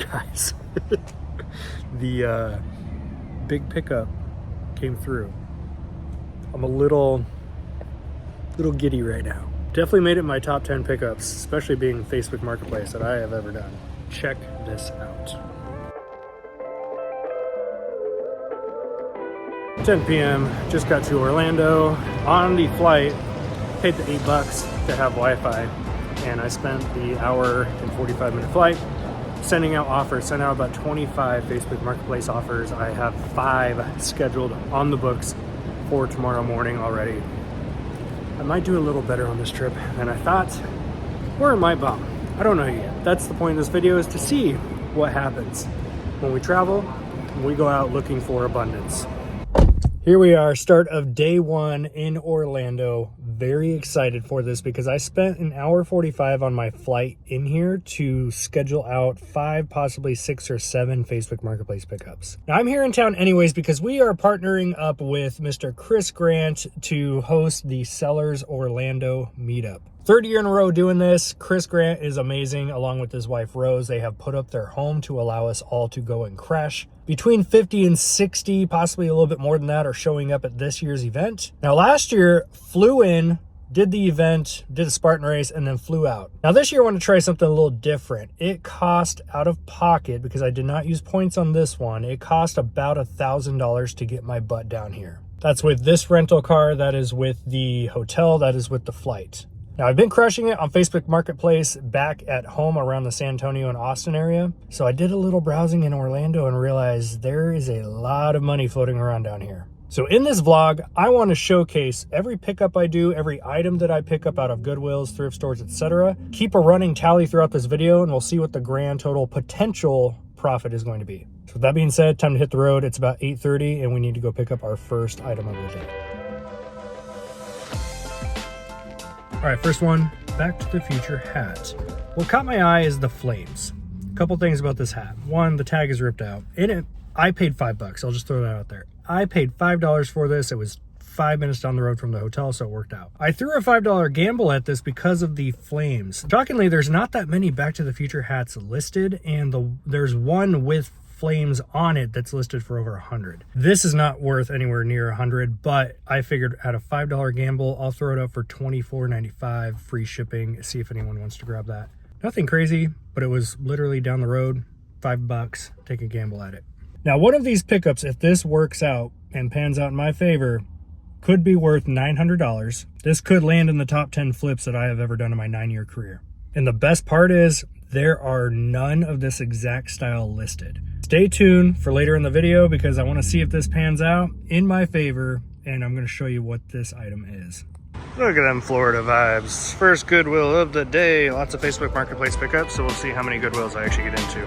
Guys, the big pickup came through. I'm a little giddy right now. Definitely made it in my top 10 pickups, especially being Facebook Marketplace, that I have ever done. Check this out. 10 p.m. Just got to Orlando. On the flight, paid the $8 to have Wi-Fi, and I spent the hour and 45-minute flight sending out offers. Sent out about 25 Facebook Marketplace offers. I have 5 scheduled on the books for tomorrow morning already. I might do a little better on this trip than I thought, or it might bomb. I don't know yet. That's the point of this video, is to see what happens when we travel, when we go out looking for abundance. Here we are, start of day 1 in Orlando. Very excited for this because I spent an hour 45 on my flight in here to schedule out 5, possibly 6 or 7 Facebook Marketplace pickups. Now I'm here in town anyways because we are partnering up with Mr. Chris Grant to host the Sellers Orlando meetup. 3rd year in a row doing this. Chris Grant is amazing, along with his wife Rose. They have put up their home to allow us all to go and crash. Between 50 and 60, possibly a little bit more than that, are showing up at this year's event. Now last year, flew in, did the event, did a Spartan race, and then flew out. Now this year I want to try something a little different. It cost out of pocket, because I did not use points on this one, it cost about $1,000 to get my butt down here. That's with this rental car, that is with the hotel, that is with the flight. Now, I've been crushing it on Facebook Marketplace back at home around the San Antonio and Austin area. So I did a little browsing in Orlando and realized there is a lot of money floating around down here. So in this vlog, I want to showcase every pickup I do, every item that I pick up out of Goodwills, thrift stores, etc. Keep a running tally throughout this video, and we'll see what the grand total potential profit is going to be. So with that being said, time to hit the road. It's about 8:30 and we need to go pick up our first item of the day. All right, first one, Back to the Future hat. What caught my eye is the flames. A couple things about this hat. One, the tag is ripped out. In it, I paid $5. I'll just throw that out there. I paid $5 for this. It was 5 minutes down the road from the hotel, so it worked out. I threw a $5 gamble at this because of the flames. Shockingly, there's not that many Back to the Future hats listed, and there's one with flames on it that's listed for over 100. This is not worth anywhere near 100, but I figured at a $5 gamble, I'll throw it up for $24.95, free shipping, see if anyone wants to grab that. Nothing crazy, but it was literally down the road, $5, take a gamble at it. Now, one of these pickups, if this works out and pans out in my favor, could be worth $900. This could land in the top 10 flips that I have ever done in my 9-year career. And the best part is, there are none of this exact style listed. Stay tuned for later in the video because I want to see if this pans out in my favor, and I'm going to show you what this item is. Look at them Florida vibes. First Goodwill of the day. Lots of Facebook Marketplace pickups, so we'll see how many Goodwills I actually get into.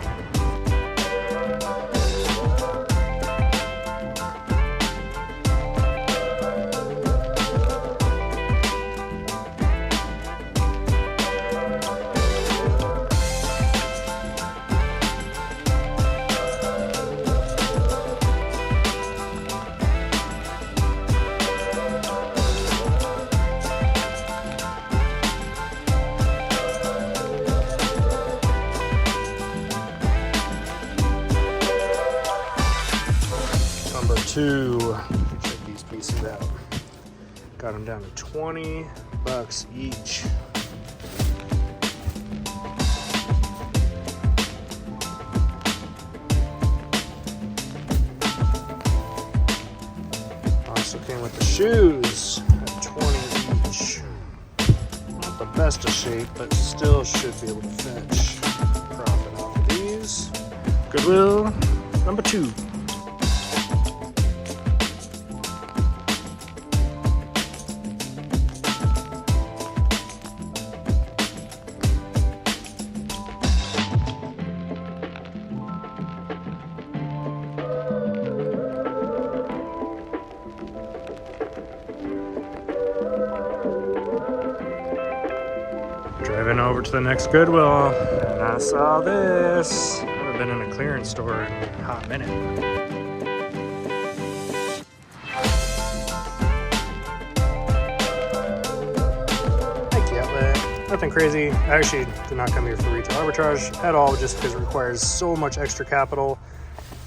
Number 2, check these pieces out. Got them down to $20 each. Also came with the shoes at $20 each. Not the best of shape, but still should be able to fetch profit off of these. Goodwill, number 2. Driving over to the next Goodwill, and I saw this. I haven't been in a clearance store in a hot minute. Thank you, outlet. Nothing crazy. I actually did not come here for retail arbitrage at all, just because it requires so much extra capital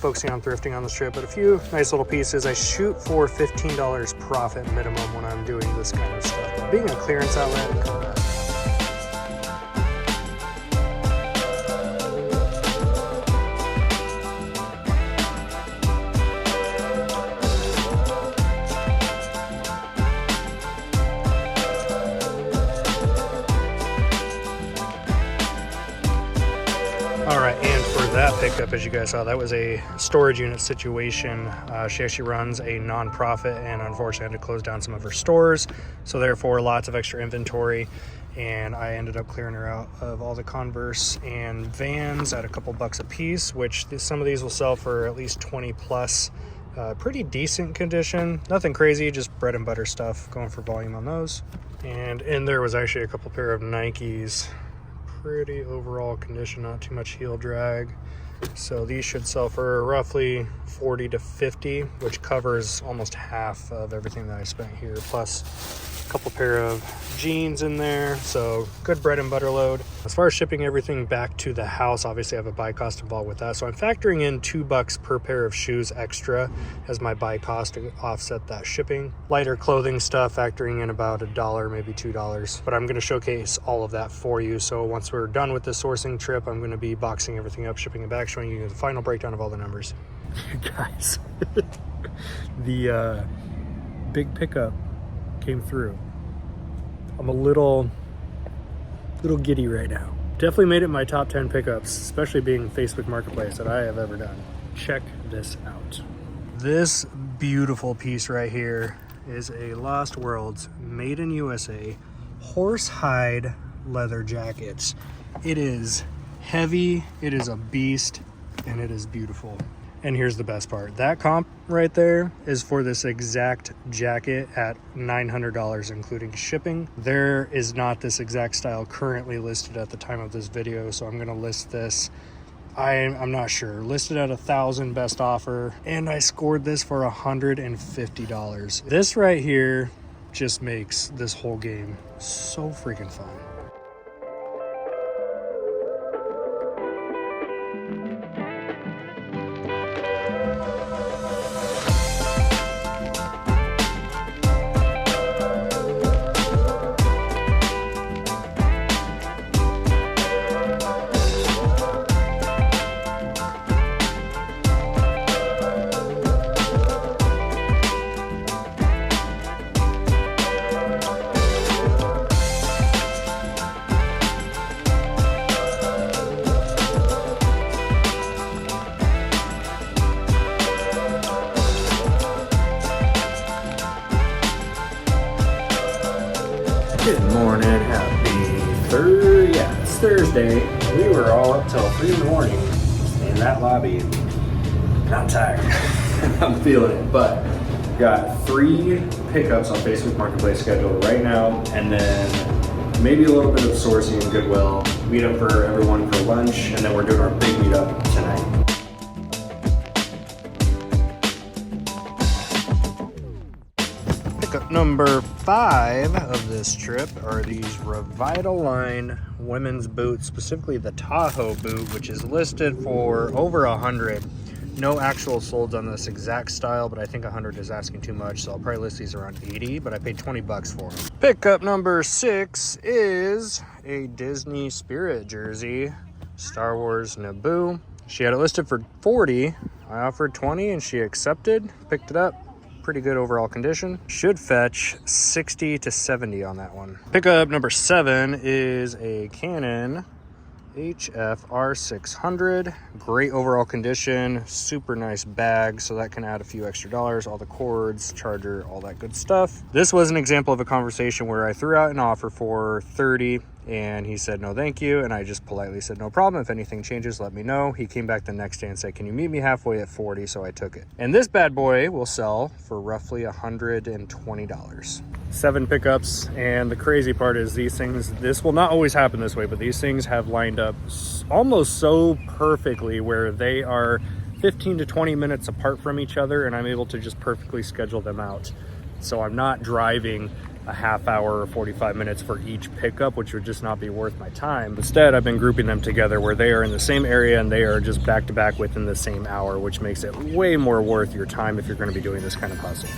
focusing on thrifting on this trip. But a few nice little pieces. I shoot for $15 profit minimum when I'm doing this kind of stuff. But being a clearance outlet, come on. All right, and for that pickup, as you guys saw, that was a storage unit situation. She actually runs a nonprofit, and unfortunately had to close down some of her stores, so therefore lots of extra inventory. And I ended up clearing her out of all the Converse and Vans at a couple bucks a piece, which some of these will sell for at least 20 plus. Pretty decent condition, nothing crazy, just bread and butter stuff, going for volume on those. And in there was actually a couple pair of Nikes. Pretty overall condition, not too much heel drag. So these should sell for roughly 40 to 50, which covers almost half of everything that I spent here, plus a couple pair of jeans in there. So good bread and butter load. As far as shipping everything back to the house, obviously I have a buy cost involved with that, so I'm factoring in $2 per pair of shoes extra as my buy cost to offset that shipping. Lighter clothing stuff factoring in about $1, maybe $2, but I'm going to showcase all of that for you. So once we're done with the sourcing trip, I'm going to be boxing everything up, shipping it back, showing you the final breakdown of all the numbers. Guys, the big pickup came through. I'm a little giddy right now. Definitely made it in my top 10 pickups, especially being Facebook Marketplace, that I have ever done. Check this out. This beautiful piece right here is a Lost Worlds made in USA horsehide leather jacket. It is heavy, it is a beast, and it is beautiful. And here's the best part. That comp right there is for this exact jacket at $900, including shipping. There is not this exact style currently listed at the time of this video, so I'm gonna list this. I'm not sure. Listed at $1,000 best offer, and I scored this for $150. This right here just makes this whole game so freaking fun. Good morning, it's Thursday. We were all up till 3 in the morning in that lobby. I'm tired. I'm feeling it, but got 3 pickups on Facebook Marketplace scheduled right now, and then maybe a little bit of sourcing and Goodwill. Meet up for everyone for lunch, and then we're doing our big meetup tonight. Pickup number 5 of this trip are these Revitaline women's boots, specifically the Tahoe boot, which is listed for over $100. No actual solds on this exact style, but I think $100 is asking too much, so I'll probably list these around $80, but I paid $20 for them. Pickup number 6 is a Disney Spirit jersey, Star Wars Naboo. She had it listed for $40. I offered $20 and she accepted, picked it up. Pretty good overall condition. Should fetch $60 to $70 on that one. Pickup number 7 is a Canon HF R600. Great overall condition, super nice bag, so that can add a few extra dollars. All the cords, charger, all that good stuff. This was an example of a conversation where I threw out an offer for $30 and he said no thank you, and I just politely said no problem, if anything changes let me know. He came back the next day and said, can you meet me halfway at $40? So I took it, and this bad boy will sell for roughly $120. 7 pickups, and the crazy part is these things, this will not always happen this way, but these things have lined up almost so perfectly where they are 15 to 20 minutes apart from each other, and I'm able to just perfectly schedule them out. So I'm not driving a half hour or 45 minutes for each pickup, which would just not be worth my time. Instead, I've been grouping them together where they are in the same area and they are just back to back within the same hour, which makes it way more worth your time if you're going to be doing this kind of hustle.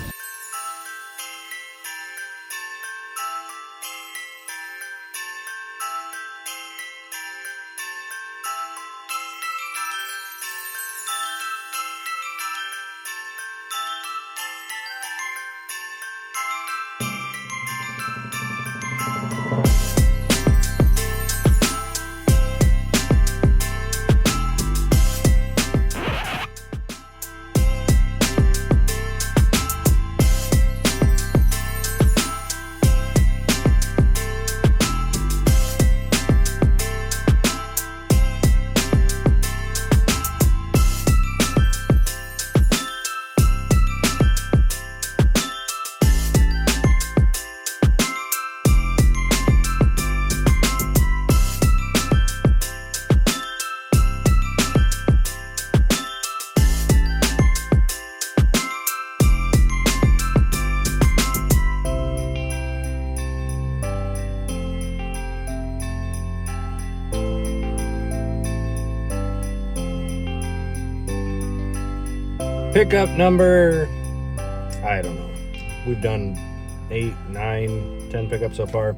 Pickup number, I don't know. We've done 8, 9, 10 pickups so far.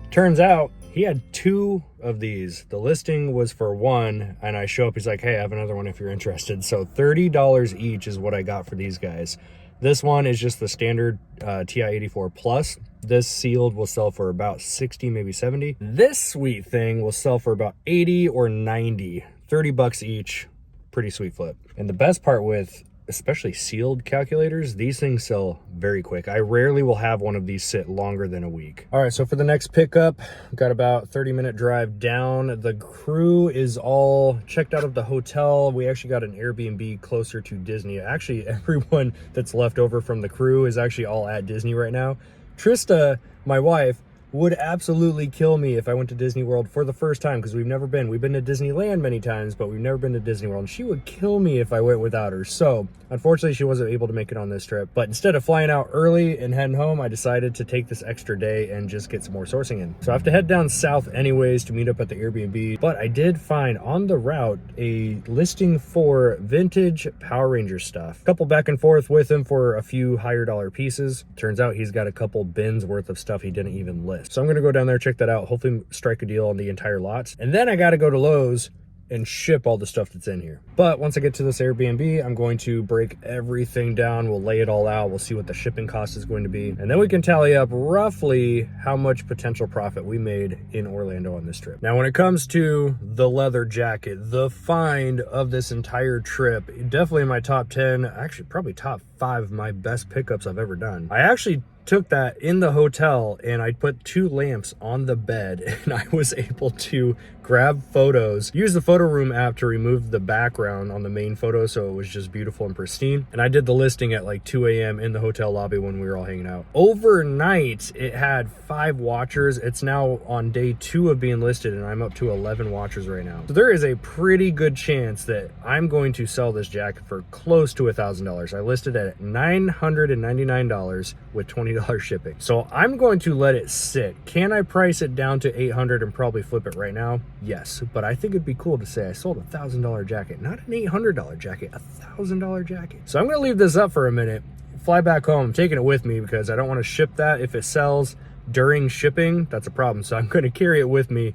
Turns out he had 2 of these. The listing was for 1, and I show up, he's like, hey, I have another one if you're interested. So $30 each is what I got for these guys. This one is just the standard TI-84 Plus. This sealed will sell for about 60, maybe 70. This sweet thing will sell for about 80 or 90, 30 bucks each. Pretty sweet flip. And the best part with especially sealed calculators, these things sell very quick. I rarely will have one of these sit longer than a week. All right, so for the next pickup, got about 30-minute drive down. The crew is all checked out of the hotel. We actually got an Airbnb closer to Disney. Actually, everyone that's left over from the crew is actually all at Disney right now. Trista, my wife, would absolutely kill me if I went to Disney World for the first time, because we've never been. We've been to Disneyland many times, but we've never been to Disney World, and she would kill me if I went without her. So unfortunately, she wasn't able to make it on this trip. But instead of flying out early and heading home, I decided to take this extra day and just get some more sourcing in. So I have to head down south anyways to meet up at the Airbnb. But I did find on the route a listing for vintage Power Ranger stuff. A couple back and forth with him for a few higher dollar pieces. Turns out he's got a couple bins worth of stuff he didn't even list. So I'm gonna go down there, check that out, hopefully strike a deal on the entire lots. And then I gotta go to Lowe's and ship all the stuff that's in here. But once I get to this Airbnb, I'm going to break everything down. We'll lay it all out. We'll see what the shipping cost is going to be. And then we can tally up roughly how much potential profit we made in Orlando on this trip. Now, when it comes to the leather jacket, the find of this entire trip, definitely in my top 10, actually probably top 5 of my best pickups I've ever done. I actually took that in the hotel and I put 2 lamps on the bed, and I was able to grab photos, use the photo room app to remove the background on the main photo so it was just beautiful and pristine. And I did the listing at like 2 a.m. in the hotel lobby when we were all hanging out. Overnight, it had 5 watchers. It's now on day 2 of being listed, and I'm up to 11 watchers right now. So there is a pretty good chance that I'm going to sell this jacket for close to $1,000. I listed it at $999 with $20 shipping. So I'm going to let it sit. Can I price it down to $800 and probably flip it right now? Yes, but I think it'd be cool to say I sold a $1,000 jacket, not an $800 jacket, a $1,000 jacket. So I'm gonna leave this up for a minute, fly back home. I'm taking it with me because I don't want to ship that. If it sells during shipping, that's a problem. So I'm gonna carry it with me,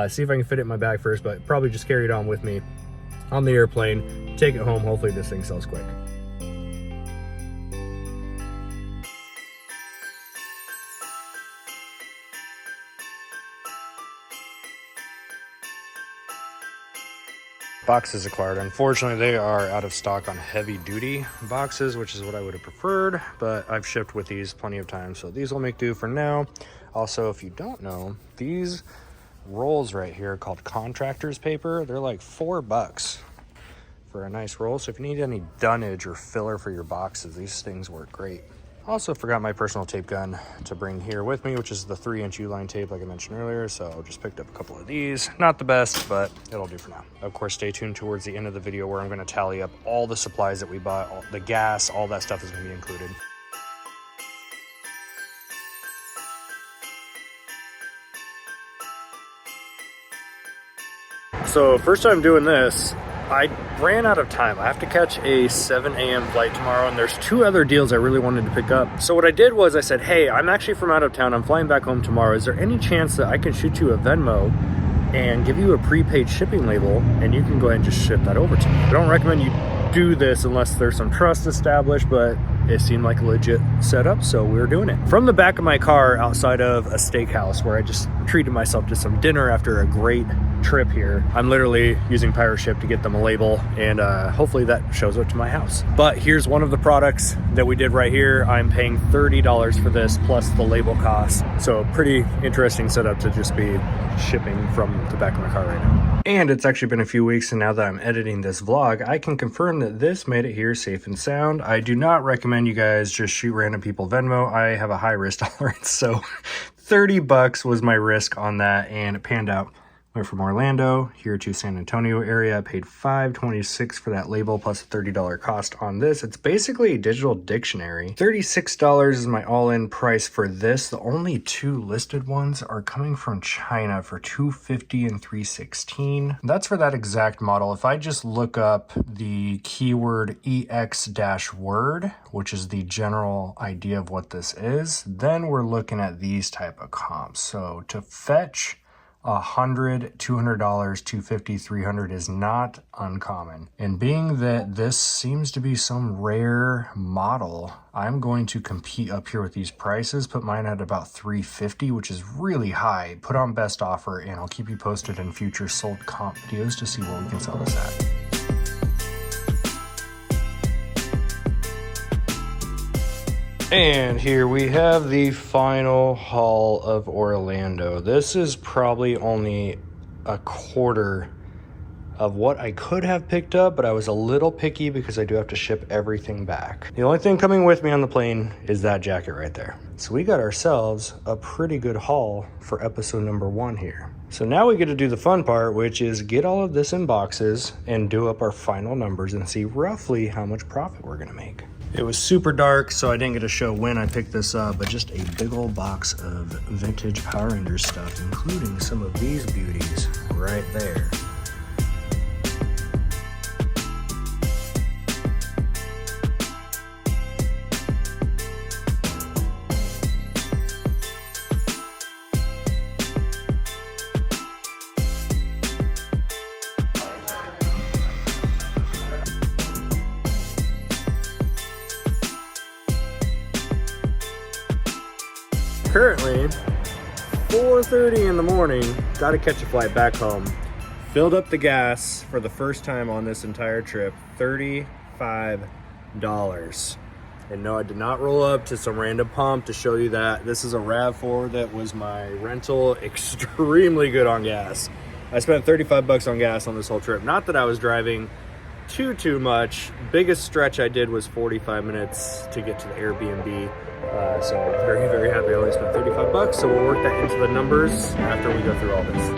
see if I can fit it in my bag first, but probably just carry it on with me on the airplane, take it home. Hopefully this thing sells quick. Boxes acquired. Unfortunately, they are out of stock on heavy duty boxes, which is what I would have preferred, but I've shipped with these plenty of times, so these will make do for now. Also, if you don't know, these rolls right here called contractor's paper, they're like $4 for a nice roll. So if you need any dunnage or filler for your boxes, these things work great. Also forgot my personal tape gun to bring here with me, which is the 3-inch U-line tape like I mentioned earlier. So just picked up a couple of these. Not the best, but it'll do for now. Of course, stay tuned towards the end of the video where I'm going to tally up all the supplies that we bought, all the gas, all that stuff is going to be included. So first time doing this, I ran out of time. I have to catch a 7 a.m. flight tomorrow, and there's 2 other deals I really wanted to pick up. So what I did was I said, hey, I'm actually from out of town. I'm flying back home tomorrow. Is there any chance that I can shoot you a Venmo and give you a prepaid shipping label, and you can go ahead and just ship that over to me? I don't recommend you do this unless there's some trust established, but it seemed like a legit setup, so we're doing it. From the back of my car outside of a steakhouse where I just treated myself to some dinner after a great trip here, I'm literally using PirateShip to get them a label, and hopefully that shows up to my house. But here's one of the products that we did right here. I'm paying $30 for this plus the label cost. So pretty interesting setup to just be shipping from the back of my car right now. And it's actually been a few weeks, and now that I'm editing this vlog, I can confirm that this made it here safe and sound. I do not recommend you guys just shoot random people Venmo. I have a high risk tolerance, so 30 bucks was my risk on that, and it panned out. Went from Orlando here to San Antonio area. I paid $5.26 for that label plus a $30 cost on this. It's basically a digital dictionary. $36 is my all-in price for this. The only 2 listed ones are coming from China for $250 and $316. That's for that exact model. If I just look up the keyword EX-word, which is the general idea of what this is, then we're looking at these type of comps. So to fetch $100, $200, $250, $300 is not uncommon. And being that this seems to be some rare model, I'm going to compete up here with these prices, put mine at about $350, which is really high. Put on best offer, and I'll keep you posted in future sold comp videos to see where we can sell this at. And here we have the final haul of Orlando. This is probably only a quarter of what I could have picked up, but I was a little picky because I do have to ship everything back. The only thing coming with me on the plane is that jacket right there. So we got ourselves a pretty good haul for episode number 1 here. So now we get to do the fun part, which is get all of this in boxes and do up our final numbers and see roughly how much profit we're gonna make. It was super dark, so I didn't get to show when I picked this up, but just a big old box of vintage Power Rangers stuff, including some of these beauties right there. Currently 4:30 in the morning, got to catch a flight back home. Filled up the gas for the first time on this entire trip, $35. And no, I did not roll up to some random pump to show you that. This is a RAV4 that was my rental, extremely good on gas. I spent 35 bucks on gas on this whole trip. Not that I was driving too much. Biggest stretch I did was 45 minutes to get to the Airbnb. So very, very happy I only spent 35 bucks. So we'll work that into the numbers after we go through all this.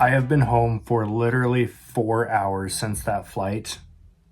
I have been home for literally 4 hours since that flight,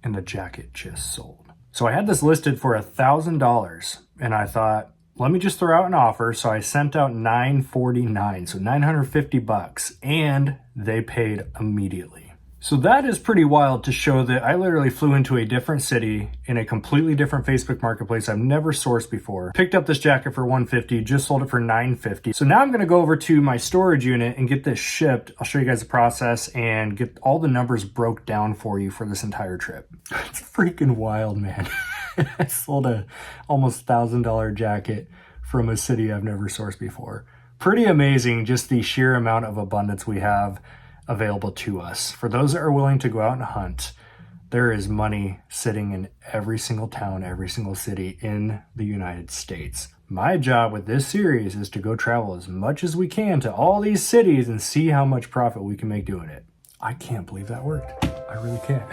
and the jacket just sold. So I had this listed for $1,000, and I thought, let me just throw out an offer. So I sent out $949, so 950 bucks, and they paid immediately. So that is pretty wild to show that I literally flew into a different city in a completely different Facebook marketplace I've never sourced before. Picked up this jacket for $150, just sold it for $950. So now I'm gonna go over to my storage unit and get this shipped. I'll show you guys the process and get all the numbers broke down for you for this entire trip. It's freaking wild, man. I sold a almost $1,000 jacket from a city I've never sourced before. Pretty amazing, just the sheer amount of abundance we have available to us. For those that are willing to go out and hunt, there is money sitting in every single town, every single city in the United States. My job with this series is to go travel as much as we can to all these cities and see how much profit we can make doing it. I can't believe that worked. I really can't.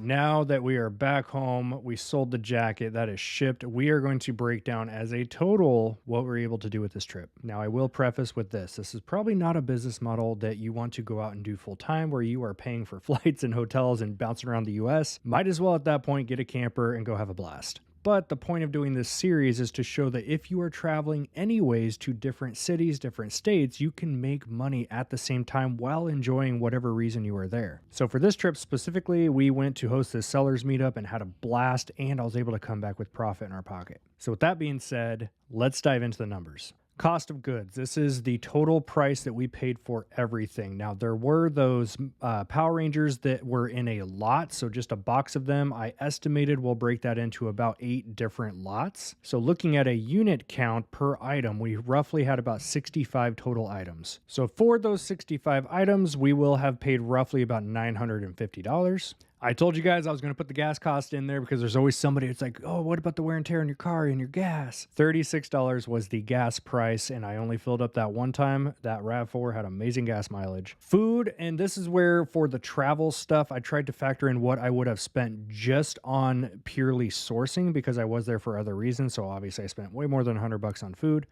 now that we are back home, we sold the jacket that is shipped. We are going to break down as a total what we're able to do with this trip. Now, I will preface with this. This is probably not a business model that you want to go out and do full time where you are paying for flights and hotels and bouncing around the US. Might as well at that point get a camper and go have a blast. But the point of doing this series is to show that if you are traveling anyways to different cities, different states, you can make money at the same time while enjoying whatever reason you are there. So for this trip specifically, we went to host this sellers meetup and had a blast, and I was able to come back with profit in our pocket. So with that being said, let's dive into the numbers. Cost of goods. This is the total price that we paid for everything. Now, there were those Power Rangers that were in a lot, so just a box of them. I estimated we'll break that into about 8 different lots. So looking at a unit count per item, we roughly had about 65 total items. So for those 65 items, we will have paid roughly about $950. I told you guys I was going to put the gas cost in there because there's always somebody that's like, oh, what about the wear and tear in your car and your gas? $36 was the gas price, and I only filled up that one time. That RAV4 had amazing gas mileage. Food, and this is where for the travel stuff, I tried to factor in what I would have spent just on purely sourcing because I was there for other reasons. So obviously I spent way more than $100 on food.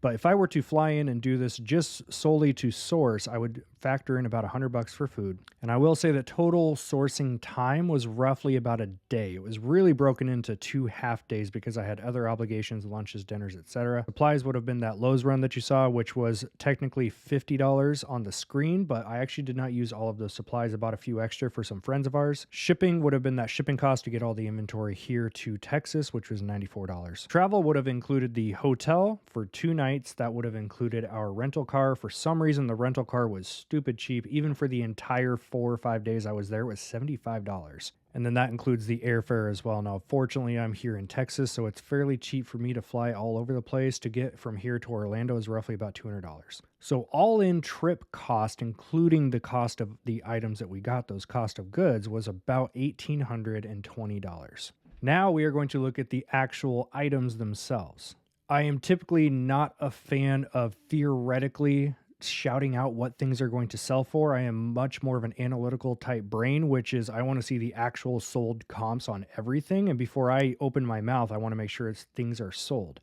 But if I were to fly in and do this just solely to source, I would factor in about $100 for food. And I will say that total sourcing time was roughly about a day. It was really broken into 2 half days because I had other obligations, lunches, dinners, etc. Supplies would have been that Lowe's run that you saw, which was technically $50 on the screen, but I actually did not use all of those supplies. I bought a few extra for some friends of ours. Shipping would have been that shipping cost to get all the inventory here to Texas, which was $94. Travel would have included the hotel for 2 nights. That would have included our rental car. For some reason, the rental car was stupid cheap. Even for the entire 4 or 5 days I was there, it was $75. And then that includes the airfare as well. Now, fortunately, I'm here in Texas, so it's fairly cheap for me to fly all over the place. To get from here to Orlando is roughly about $200. So all in trip cost, including the cost of the items that we got, those cost of goods, was about $1,820. Now we are going to look at the actual items themselves. I am typically not a fan of theoretically shouting out what things are going to sell for. I am much more of an analytical type brain, which is I want to see the actual sold comps on everything. And before I open my mouth, I want to make sure things are sold.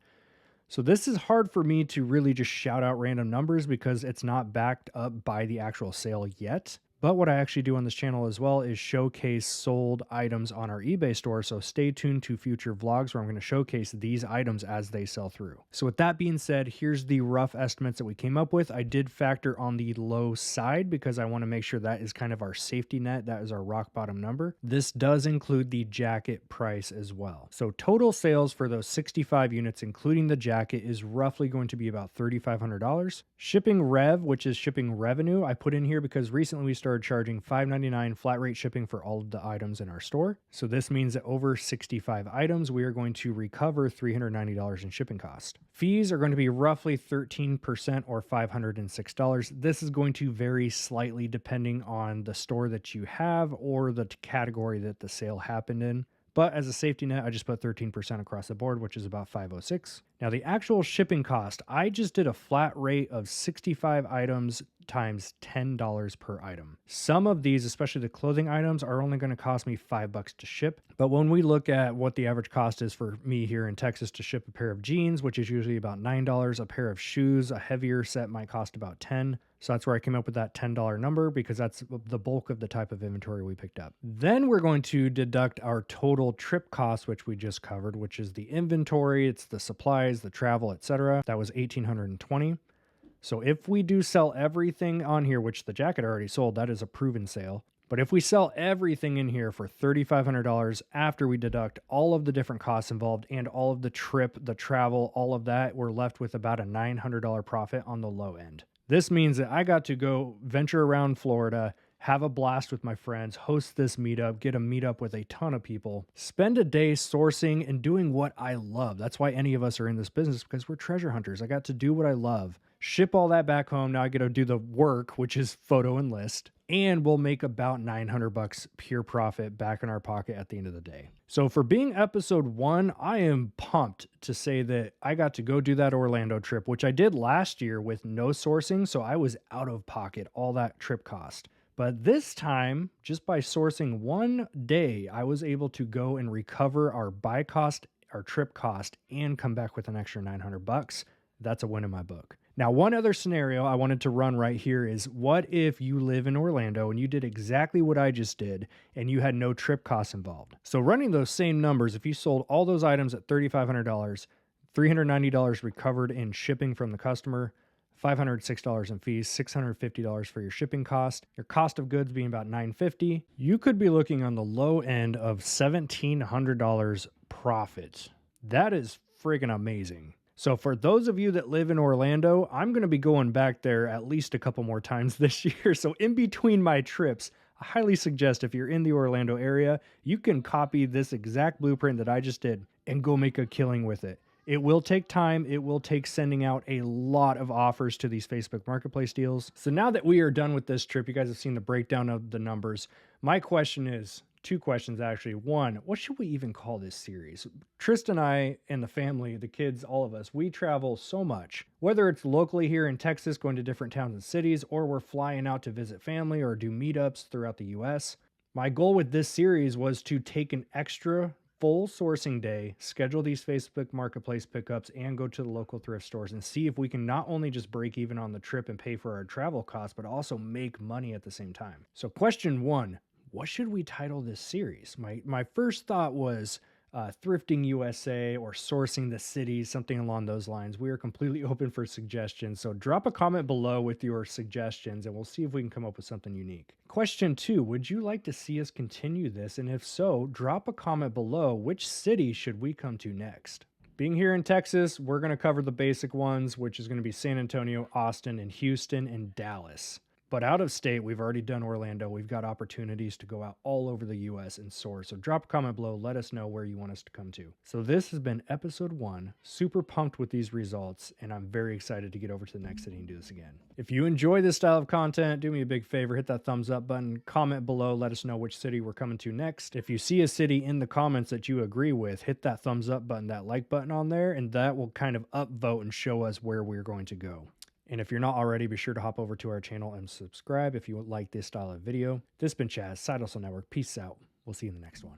So this is hard for me to really just shout out random numbers because it's not backed up by the actual sale yet. But what I actually do on this channel as well is showcase sold items on our eBay store. So stay tuned to future vlogs where I'm going to showcase these items as they sell through. So with that being said, here's the rough estimates that we came up with. I did factor on the low side because I want to make sure that is kind of our safety net. That is our rock bottom number. This does include the jacket price as well. So total sales for those 65 units, including the jacket, is roughly going to be about $3,500. Shipping rev, which is shipping revenue, I put in here because recently we started charging $5.99 flat rate shipping for all of the items in our store. So this means that over 65 items, we are going to recover $390 in shipping cost. Fees are going to be roughly 13% or $506. This is going to vary slightly depending on the store that you have or the category that the sale happened in. But as a safety net, I just put 13% across the board, which is about $506. Now, the actual shipping cost, I just did a flat rate of 65 items times $10 per item. Some of these, especially the clothing items, are only going to cost me $5 to ship. But when we look at what the average cost is for me here in Texas to ship a pair of jeans, which is usually about $9, a pair of shoes, a heavier set might cost about $10. So that's where I came up with that $10 number because that's the bulk of the type of inventory we picked up. Then we're going to deduct our total trip cost, which we just covered, which is the inventory, it's the supplies, the travel, etc. That was $1,820. So if we do sell everything on here, which the jacket already sold, that is a proven sale. But if we sell everything in here for $3,500 after we deduct all of the different costs involved and all of the trip, the travel, all of that, we're left with about a $900 profit on the low end. This means that I got to go venture around Florida, have a blast with my friends, host this meetup, get a meetup with a ton of people, spend a day sourcing and doing what I love. That's why any of us are in this business, because we're treasure hunters. I got to do what I love, ship all that back home. Now I get to do the work, which is photo and list, and we'll make about $900 pure profit back in our pocket at the end of the day. So for being episode 1, I am pumped to say that I got to go do that Orlando trip, which I did last year with no sourcing. So I was out of pocket all that trip cost. But this time, just by sourcing one day, I was able to go and recover our buy cost, our trip cost, and come back with an extra $900. That's a win in my book. Now, one other scenario I wanted to run right here is, what if you live in Orlando and you did exactly what I just did and you had no trip costs involved? So running those same numbers, if you sold all those items at $3,500, $390 recovered in shipping from the customer, $506 in fees, $650 for your shipping cost, your cost of goods being about $950, you could be looking on the low end of $1,700 profit. That is friggin' amazing. So for those of you that live in Orlando, I'm going to be going back there at least a couple more times this year. So in between my trips, I highly suggest if you're in the Orlando area, you can copy this exact blueprint that I just did and go make a killing with it. It will take time. It will take sending out a lot of offers to these Facebook Marketplace deals. So now that we are done with this trip, you guys have seen the breakdown of the numbers. My question is, two questions actually. One, what should we even call this series? Tristan and I and the family, the kids, all of us, we travel so much. Whether it's locally here in Texas, going to different towns and cities, or we're flying out to visit family or do meetups throughout the US. My goal with this series was to take an extra full sourcing day, schedule these Facebook Marketplace pickups, and go to the local thrift stores and see if we can not only just break even on the trip and pay for our travel costs, but also make money at the same time. So question one, what should we title this series? My first thought was Thrifting USA or Sourcing the Cities, something along those lines. We are completely open for suggestions, so drop a comment below with your suggestions and we'll see if we can come up with something unique. Question two, would you like to see us continue this? And if so, drop a comment below. Which city should we come to next? Being here in Texas, we're going to cover the basic ones, which is going to be San Antonio, Austin, and Houston, and Dallas. But out of state, we've already done Orlando. We've got opportunities to go out all over the US and source. So drop a comment below. Let us know where you want us to come to. So this has been episode 1. Super pumped with these results, and I'm very excited to get over to the next city and do this again. If you enjoy this style of content, do me a big favor, hit that thumbs up button, comment below, let us know which city we're coming to next. If you see a city in the comments that you agree with, hit that thumbs up button, that like button on there, and that will kind of upvote and show us where we're going to go. And if you're not already, be sure to hop over to our channel and subscribe if you like this style of video. This has been Chaz, Side Hustle Network. Peace out. We'll see you in the next one.